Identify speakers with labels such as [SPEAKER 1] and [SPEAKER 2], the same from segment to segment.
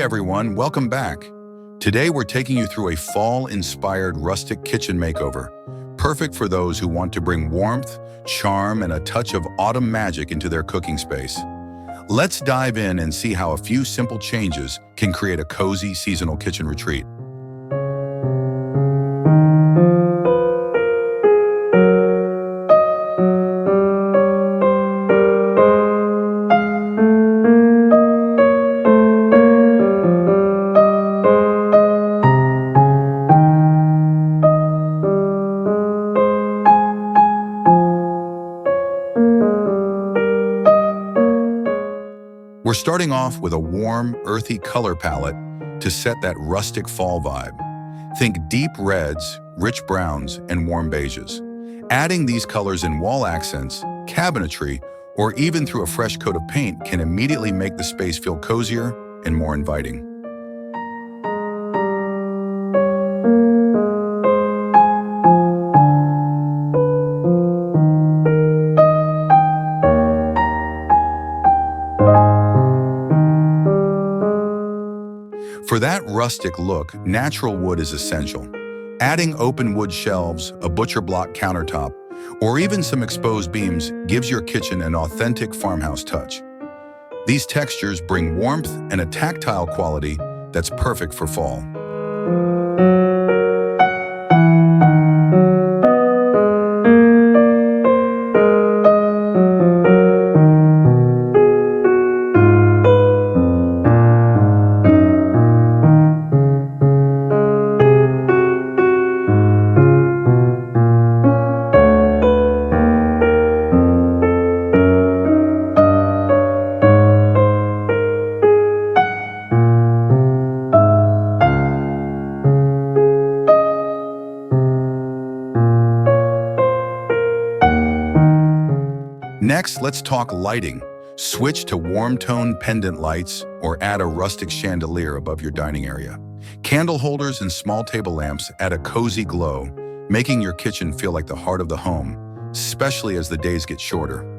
[SPEAKER 1] everyone, welcome back. Today we're taking you through a fall-inspired rustic kitchen makeover, perfect for those who want to bring warmth, charm, and a touch of autumn magic into their cooking space. Let's dive in and see how a few simple changes can create a cozy seasonal kitchen retreat. We're starting off with a warm, earthy color palette to set that rustic fall vibe. Think deep reds, rich browns, and warm beiges. Adding these colors in wall accents, cabinetry, or even through a fresh coat of paint can immediately make the space feel cozier and more inviting. For that rustic look, natural wood is essential. Adding open wood shelves, a butcher block countertop, or even some exposed beams gives your kitchen an authentic farmhouse touch. These textures bring warmth and a tactile quality that's perfect for fall. Next, let's talk lighting. Switch to warm-tone pendant lights or add a rustic chandelier above your dining area. Candle holders and small table lamps add a cozy glow, making your kitchen feel like the heart of the home, especially as the days get shorter.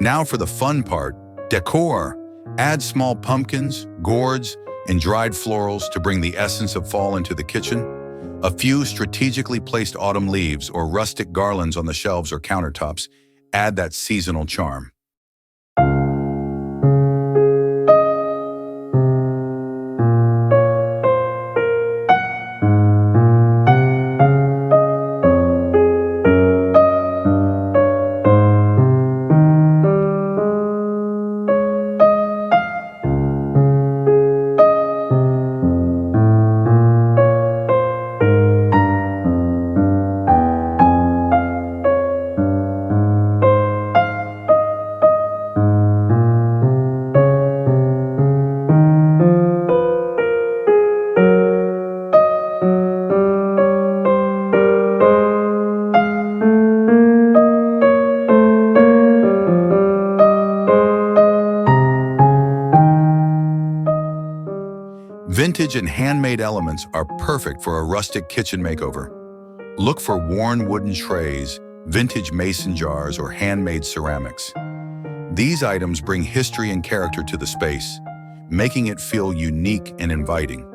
[SPEAKER 1] Now for the fun part, decor. Add small pumpkins, gourds, and dried florals to bring the essence of fall into the kitchen. A few strategically placed autumn leaves or rustic garlands on the shelves or countertops add that seasonal charm. Vintage and handmade elements are perfect for a rustic kitchen makeover. Look for worn wooden trays, vintage mason jars, or handmade ceramics. These items bring history and character to the space, making it feel unique and inviting.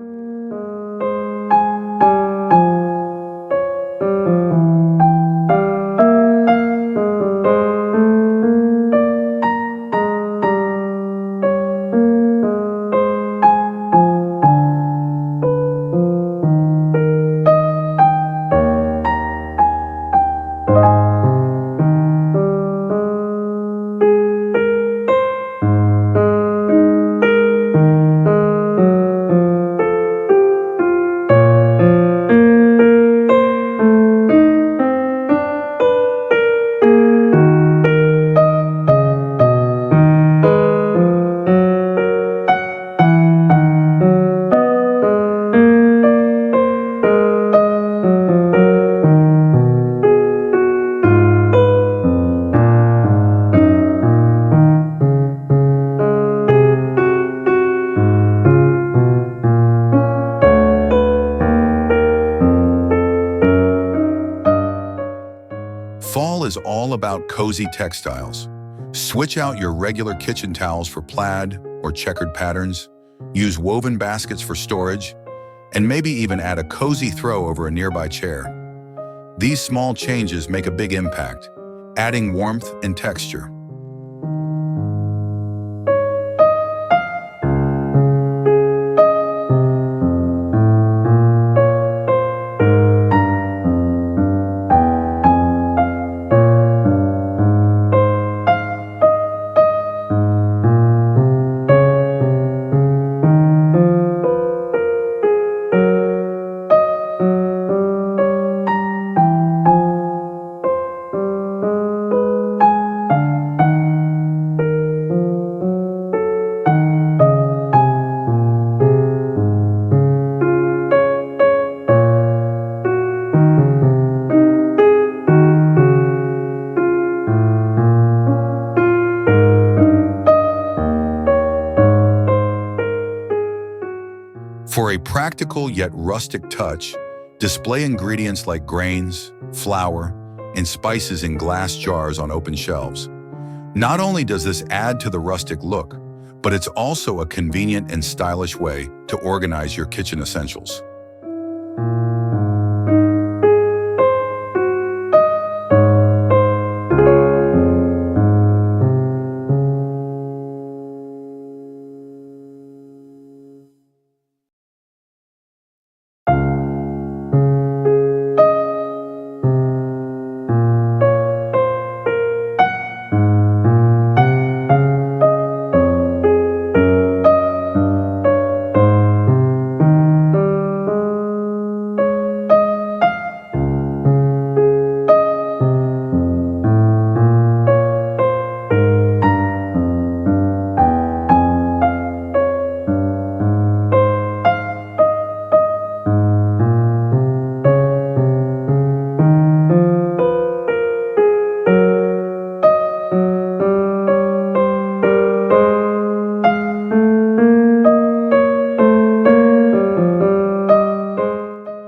[SPEAKER 1] about cozy textiles. Switch out your regular kitchen towels for plaid or checkered patterns, use woven baskets for storage, and maybe even add a cozy throw over a nearby chair. These small changes make a big impact, adding warmth and texture. For a practical yet rustic touch, display ingredients like grains, flour, and spices in glass jars on open shelves. Not only does this add to the rustic look, but it's also a convenient and stylish way to organize your kitchen essentials.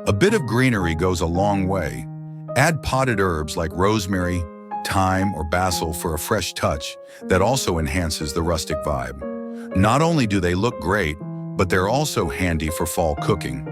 [SPEAKER 1] A bit of greenery goes a long way. Add potted herbs like rosemary, thyme, or basil for a fresh touch that also enhances the rustic vibe. Not only do they look great, but they're also handy for fall cooking.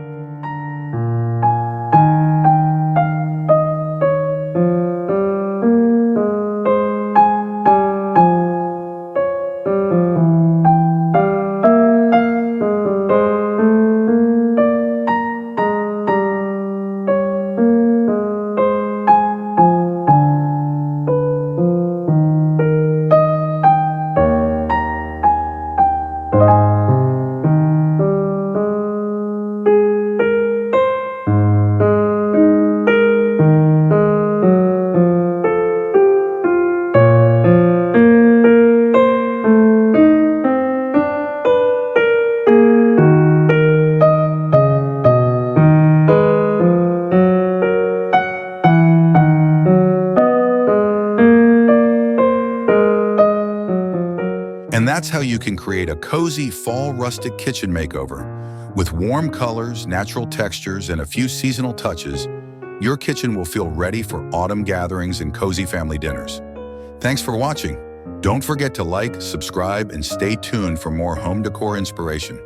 [SPEAKER 1] And that's how you can create a cozy fall rustic kitchen makeover. With warm colors, natural textures, and a few seasonal touches, your kitchen will feel ready for autumn gatherings and cozy family dinners. Thanks for watching. Don't forget to like, subscribe, and stay tuned for more home decor inspiration.